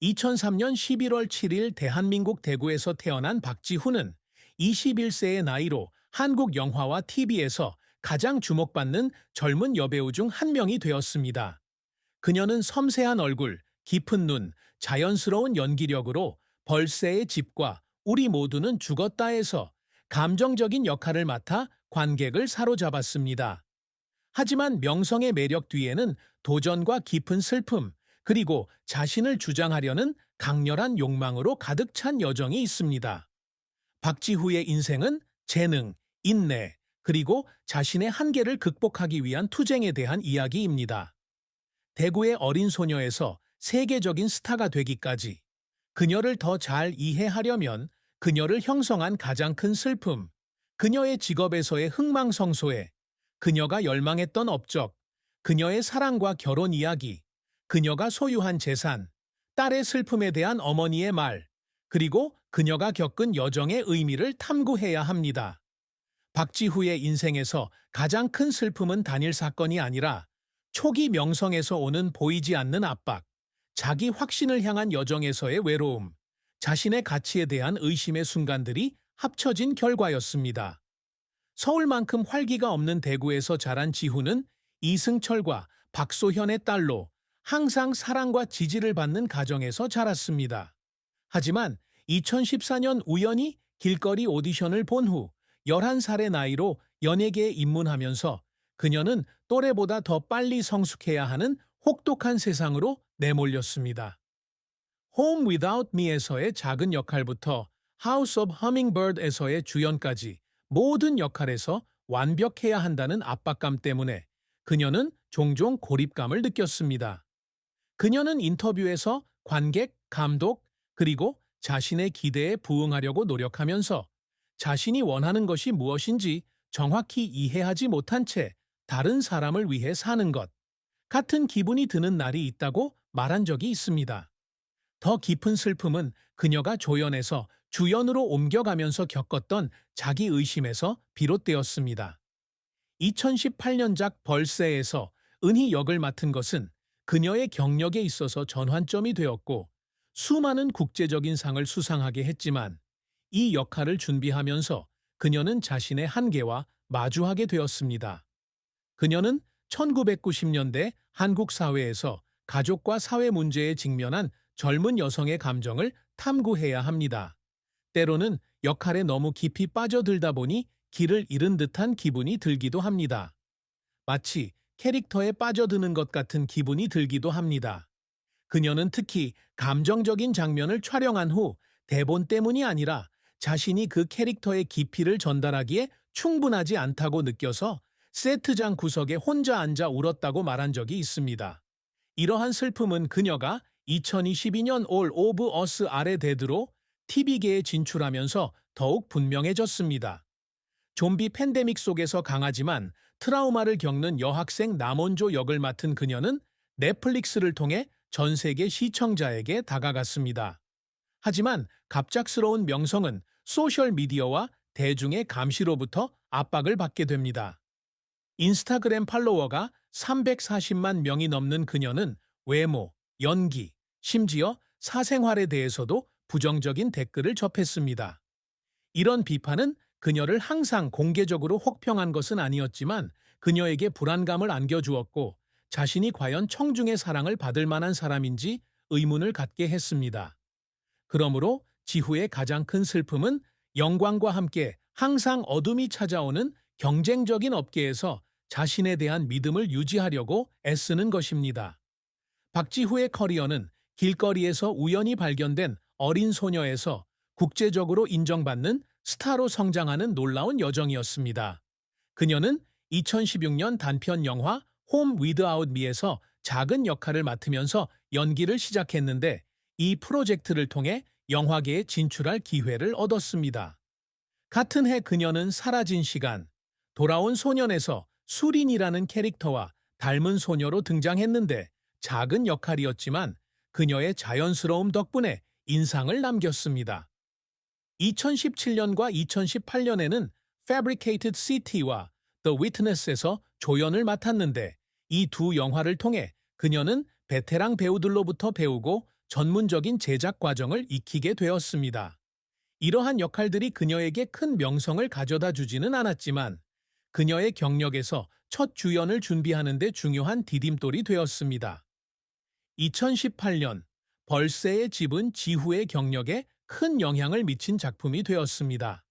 2003년 11월 7일 대한민국 대구에서 태어난 박지훈은 21세의 나이로 한국 영화와 TV에서 가장 주목받는 젊은 여배우 중 한 명이 되었습니다. 그녀는 섬세한 얼굴, 깊은 눈, 자연스러운 연기력으로 벌새의 집과 우리 모두는 죽었다에서 감정적인 역할을 맡아 관객을 사로잡았습니다. 하지만 명성의 매력 뒤에는 도전과 깊은 슬픔, 그리고 자신을 주장하려는 강렬한 욕망으로 가득 찬 여정이 있습니다. 박지후의 인생은 재능, 인내, 그리고 자신의 한계를 극복하기 위한 투쟁에 대한 이야기입니다. 대구의 어린 소녀에서 세계적인 스타가 되기까지 그녀를 더 잘 이해하려면 그녀를 형성한 가장 큰 슬픔, 그녀의 직업에서의 흥망성쇠, 그녀가 열망했던 업적, 그녀의 사랑과 결혼 이야기, 그녀가 소유한 재산, 딸의 슬픔에 대한 어머니의 말, 그리고 그녀가 겪은 여정의 의미를 탐구해야 합니다. 박지후의 인생에서 가장 큰 슬픔은 단일 사건이 아니라 초기 명성에서 오는 보이지 않는 압박, 자기 확신을 향한 여정에서의 외로움, 자신의 가치에 대한 의심의 순간들이 합쳐진 결과였습니다. 서울만큼 활기가 없는 대구에서 자란 지후는 이승철과 박소현의 딸로 항상 사랑과 지지를 받는 가정에서 자랐습니다. 하지만 2014년 우연히 길거리 오디션을 본 후 11살의 나이로 연예계에 입문하면서 그녀는 또래보다 더 빨리 성숙해야 하는 혹독한 세상으로 내몰렸습니다. Home Without Me에서의 작은 역할부터 House of Hummingbird에서의 주연까지 모든 역할에서 완벽해야 한다는 압박감 때문에 그녀는 종종 고립감을 느꼈습니다. 그녀는 인터뷰에서 관객, 감독, 그리고 자신의 기대에 부응하려고 노력하면서 자신이 원하는 것이 무엇인지 정확히 이해하지 못한 채 다른 사람을 위해 사는 것 같은 기분이 드는 날이 있다고 말한 적이 있습니다. 더 깊은 슬픔은 그녀가 조연에서 주연으로 옮겨가면서 겪었던 자기의심에서 비롯되었습니다. 2018년작 벌새에서 은희 역을 맡은 것은 그녀의 경력에 있어서 전환점이 되었고 수많은 국제적인 상을 수상하게 했지만 이 역할을 준비하면서 그녀는 자신의 한계와 마주하게 되었습니다. 그녀는 1990년대 한국 사회에서 가족과 사회 문제에 직면한 젊은 여성의 감정을 탐구해야 합니다. 때로는 역할에 너무 깊이 빠져들다 보니 길을 잃은 듯한 기분이 들기도 합니다. 마치 캐릭터에 빠져드는 것 같은 기분이 들기도 합니다. 그녀는 특히 감정적인 장면을 촬영한 후 대본 때문이 아니라 자신이 그 캐릭터의 깊이를 전달하기에 충분하지 않다고 느껴서 세트장 구석에 혼자 앉아 울었다고 말한 적이 있습니다. 이러한 슬픔은 그녀가 2022년 All of Us 아래 데드로 TV계에 진출하면서 더욱 분명해졌습니다. 좀비 팬데믹 속에서 강하지만 트라우마를 겪는 여학생 남원조 역을 맡은 그녀는 넷플릭스를 통해 전 세계 시청자에게 다가갔습니다. 하지만 갑작스러운 명성은 소셜미디어와 대중의 감시로부터 압박을 받게 됩니다. 인스타그램 팔로워가 340만 명이 넘는 그녀는 외모, 연기, 심지어 사생활에 대해서도 부정적인 댓글을 접했습니다. 이런 비판은 그녀를 항상 공개적으로 혹평한 것은 아니었지만 그녀에게 불안감을 안겨주었고 자신이 과연 청중의 사랑을 받을 만한 사람인지 의문을 갖게 했습니다. 그러므로 지후의 가장 큰 슬픔은 영광과 함께 항상 어둠이 찾아오는 경쟁적인 업계에서 자신에 대한 믿음을 유지하려고 애쓰는 것입니다. 박지후의 커리어는 길거리에서 우연히 발견된 어린 소녀에서 국제적으로 인정받는 스타로 성장하는 놀라운 여정이었습니다. 그녀는 2016년 단편 영화 Home Without Me에서 작은 역할을 맡으면서 연기를 시작했는데 이 프로젝트를 통해 영화계에 진출할 기회를 얻었습니다. 같은 해 그녀는 사라진 시간, 돌아온 소년에서 수린이라는 캐릭터와 닮은 소녀로 등장했는데 작은 역할이었지만 그녀의 자연스러움 덕분에 인상을 남겼습니다. 2017년과 2018년에는 Fabricated City와 The Witness에서 조연을 맡았는데 이 두 영화를 통해 그녀는 베테랑 배우들로부터 배우고 전문적인 제작 과정을 익히게 되었습니다. 이러한 역할들이 그녀에게 큰 명성을 가져다 주지는 않았지만 그녀의 경력에서 첫 주연을 준비하는 데 중요한 디딤돌이 되었습니다. 2018년 벌새의 집은 지후의 경력에 큰 영향을 미친 작품이 되었습니다.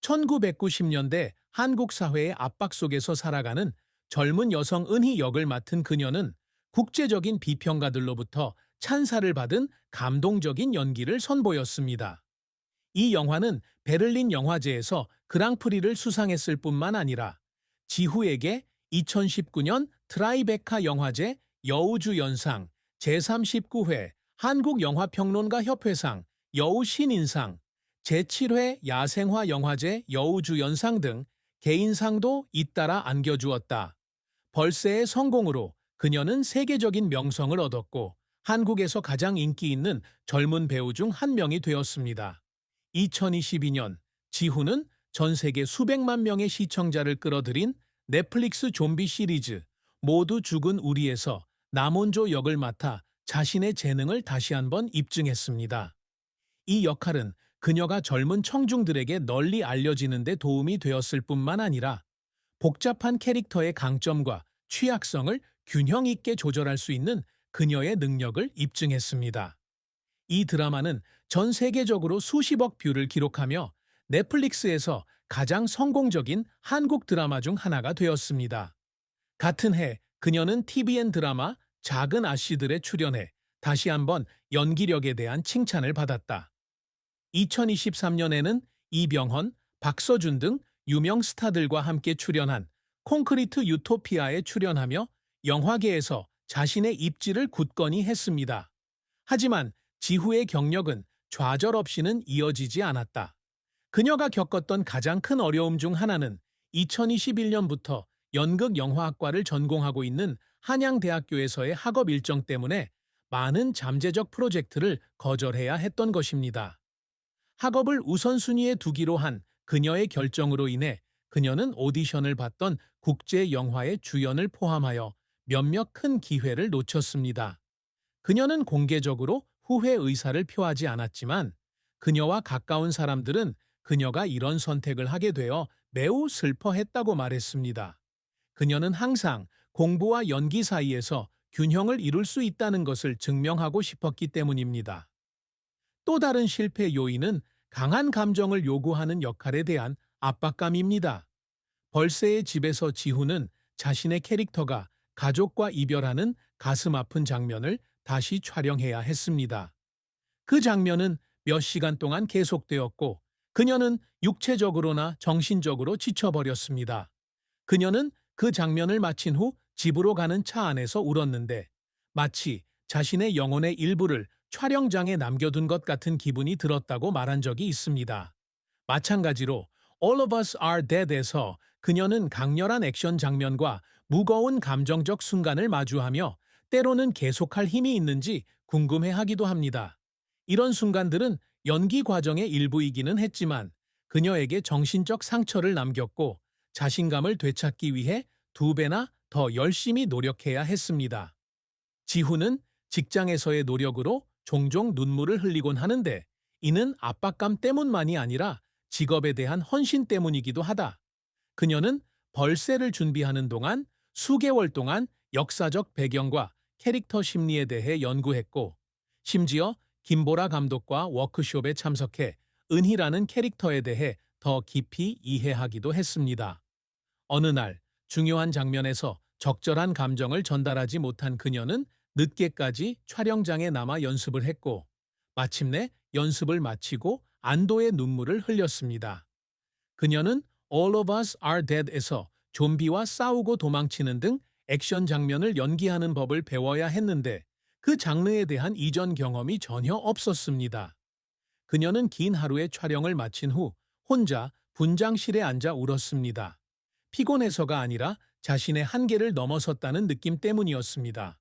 1990년대 한국 사회의 압박 속에서 살아가는 젊은 여성 은희 역을 맡은 그녀는 국제적인 비평가들로부터 찬사를 받은 감동적인 연기를 선보였습니다. 이 영화는 베를린 영화제에서 그랑프리를 수상했을 뿐만 아니라 지후에게 2019년 트라이베카 영화제 여우주연상, 제39회 한국영화평론가협회상 여우신인상, 제7회 야생화 영화제 여우주연상 등 개인상도 잇따라 안겨주었다. 벌새의 성공으로 그녀는 세계적인 명성을 얻었고 한국에서 가장 인기 있는 젊은 배우 중 한 명이 되었습니다. 2022년 지후는 전 세계 수백만 명의 시청자를 끌어들인 넷플릭스 좀비 시리즈 모두 죽은 우리에서 남원조 역을 맡아 자신의 재능을 다시 한번 입증했습니다. 이 역할은 그녀가 젊은 청중들에게 널리 알려지는 데 도움이 되었을 뿐만 아니라 복잡한 캐릭터의 강점과 취약성을 균형 있게 조절할 수 있는 그녀의 능력을 입증했습니다. 이 드라마는 전 세계적으로 수십억 뷰를 기록하며 넷플릭스에서 가장 성공적인 한국 드라마 중 하나가 되었습니다. 같은 해 그녀는 TVN 드라마 작은 아씨들에 출연해 다시 한번 연기력에 대한 칭찬을 받았다. 2023년에는 이병헌, 박서준 등 유명 스타들과 함께 출연한 콘크리트 유토피아에 출연하며 영화계에서 자신의 입지를 굳건히 했습니다. 하지만 지후의 경력은 좌절 없이는 이어지지 않았다. 그녀가 겪었던 가장 큰 어려움 중 하나는 2021년부터 연극영화학과를 전공하고 있는 한양대학교에서의 학업 일정 때문에 많은 잠재적 프로젝트를 거절해야 했던 것입니다. 학업을 우선순위에 두기로 한 그녀의 결정으로 인해 그녀는 오디션을 봤던 국제영화의 주연을 포함하여 몇몇 큰 기회를 놓쳤습니다. 그녀는 공개적으로 후회 의사를 표하지 않았지만 그녀와 가까운 사람들은 그녀가 이런 선택을 하게 되어 매우 슬퍼했다고 말했습니다. 그녀는 항상 공부와 연기 사이에서 균형을 이룰 수 있다는 것을 증명하고 싶었기 때문입니다. 또 다른 실패 요인은 강한 감정을 요구하는 역할에 대한 압박감입니다. 벌새의 집에서 지후는 자신의 캐릭터가 가족과 이별하는 가슴 아픈 장면을 다시 촬영해야 했습니다. 그 장면은 몇 시간 동안 계속되었고 그녀는 육체적으로나 정신적으로 지쳐버렸습니다. 그녀는 그 장면을 마친 후 집으로 가는 차 안에서 울었는데 마치 자신의 영혼의 일부를 촬영장에 남겨둔 것 같은 기분이 들었다고 말한 적이 있습니다. 마찬가지로 All of Us Are Dead에서 그녀는 강렬한 액션 장면과 무거운 감정적 순간을 마주하며 때로는 계속할 힘이 있는지 궁금해하기도 합니다. 이런 순간들은 연기 과정의 일부이기는 했지만 그녀에게 정신적 상처를 남겼고 자신감을 되찾기 위해 2배나 더 열심히 노력해야 했습니다. 지후는 직장에서의 노력으로 종종 눈물을 흘리곤 하는데 이는 압박감 때문만이 아니라 직업에 대한 헌신 때문이기도 하다. 그녀는 벌새를 준비하는 동안 수개월 동안 역사적 배경과 캐릭터 심리에 대해 연구했고 심지어 김보라 감독과 워크숍에 참석해 은희라는 캐릭터에 대해 더 깊이 이해하기도 했습니다. 어느 날 중요한 장면에서 적절한 감정을 전달하지 못한 그녀는 늦게까지 촬영장에 남아 연습을 했고 마침내 연습을 마치고 안도의 눈물을 흘렸습니다. 그녀는 All of Us Are Dead에서 좀비와 싸우고 도망치는 등 액션 장면을 연기하는 법을 배워야 했는데 그 장르에 대한 이전 경험이 전혀 없었습니다. 그녀는 긴 하루의 촬영을 마친 후 혼자 분장실에 앉아 울었습니다. 피곤해서가 아니라 자신의 한계를 넘어섰다는 느낌 때문이었습니다.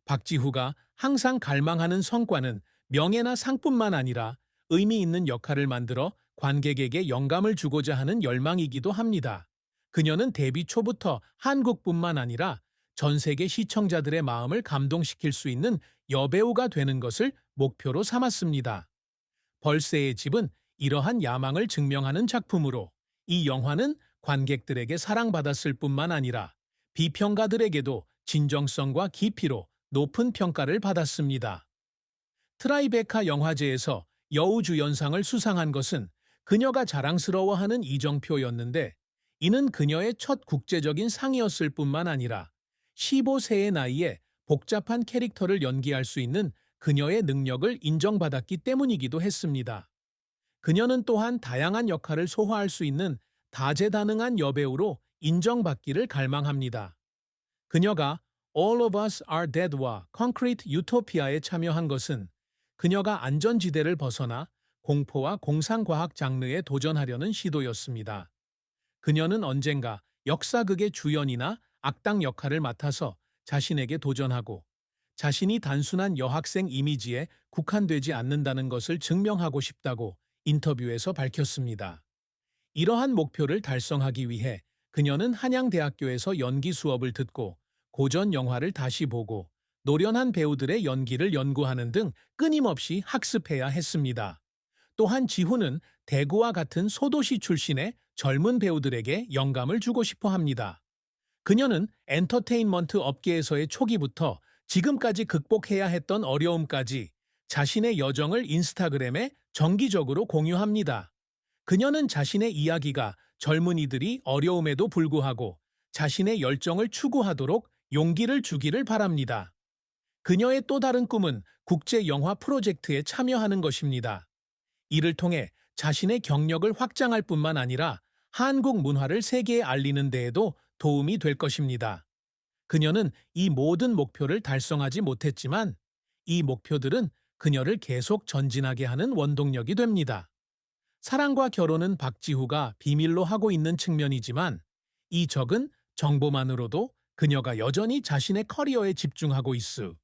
박지후가 항상 갈망하는 성과는 명예나 상뿐만 아니라 의미 있는 역할을 만들어 관객에게 영감을 주고자 하는 열망이기도 합니다. 그녀는 데뷔 초부터 한국뿐만 아니라 전 세계 시청자들의 마음을 감동시킬 수 있는 여배우가 되는 것을 목표로 삼았습니다. 벌새의 집은 이러한 야망을 증명하는 작품으로 이 영화는 관객들에게 사랑받았을 뿐만 아니라 비평가들에게도 진정성과 깊이로 높은 평가를 받았습니다. 트라이베카 영화제에서 여우주연상을 수상한 것은 그녀가 자랑스러워하는 이정표였는데, 이는 그녀의 첫 국제적인 상이었을 뿐만 아니라 15세의 나이에 복잡한 캐릭터를 연기할 수 있는 그녀의 능력을 인정받았기 때문이기도 했습니다. 그녀는 또한 다양한 역할을 소화할 수 있는 다재다능한 여배우로 인정받기를 갈망합니다. 그녀가 All of Us Are Dead와 Concrete Utopia에 참여한 것은 그녀가 안전지대를 벗어나 공포와 공상과학 장르에 도전하려는 시도였습니다. 그녀는 언젠가 역사극의 주연이나 악당 역할을 맡아서 자신에게 도전하고, 자신이 단순한 여학생 이미지에 국한되지 않는다는 것을 증명하고 싶다고 인터뷰에서 밝혔습니다. 이러한 목표를 달성하기 위해 그녀는 한양대학교에서 연기 수업을 듣고 고전 영화를 다시 보고 노련한 배우들의 연기를 연구하는 등 끊임없이 학습해야 했습니다. 또한 지훈은 대구와 같은 소도시 출신의 젊은 배우들에게 영감을 주고 싶어 합니다. 그녀는 엔터테인먼트 업계에서의 초기부터 지금까지 극복해야 했던 어려움까지 자신의 여정을 인스타그램에 정기적으로 공유합니다. 그녀는 자신의 이야기가 젊은이들이 어려움에도 불구하고 자신의 열정을 추구하도록 용기를 주기를 바랍니다. 그녀의 또 다른 꿈은 국제 영화 프로젝트에 참여하는 것입니다. 이를 통해 자신의 경력을 확장할 뿐만 아니라 한국 문화를 세계에 알리는 데에도 도움이 될 것입니다. 그녀는 이 모든 목표를 달성하지 못했지만 이 목표들은 그녀를 계속 전진하게 하는 원동력이 됩니다. 사랑과 결혼은 박지후가 비밀로 하고 있는 측면이지만 이 적은 정보만으로도 그녀가 여전히 자신의 커리어에 집중하고 있수.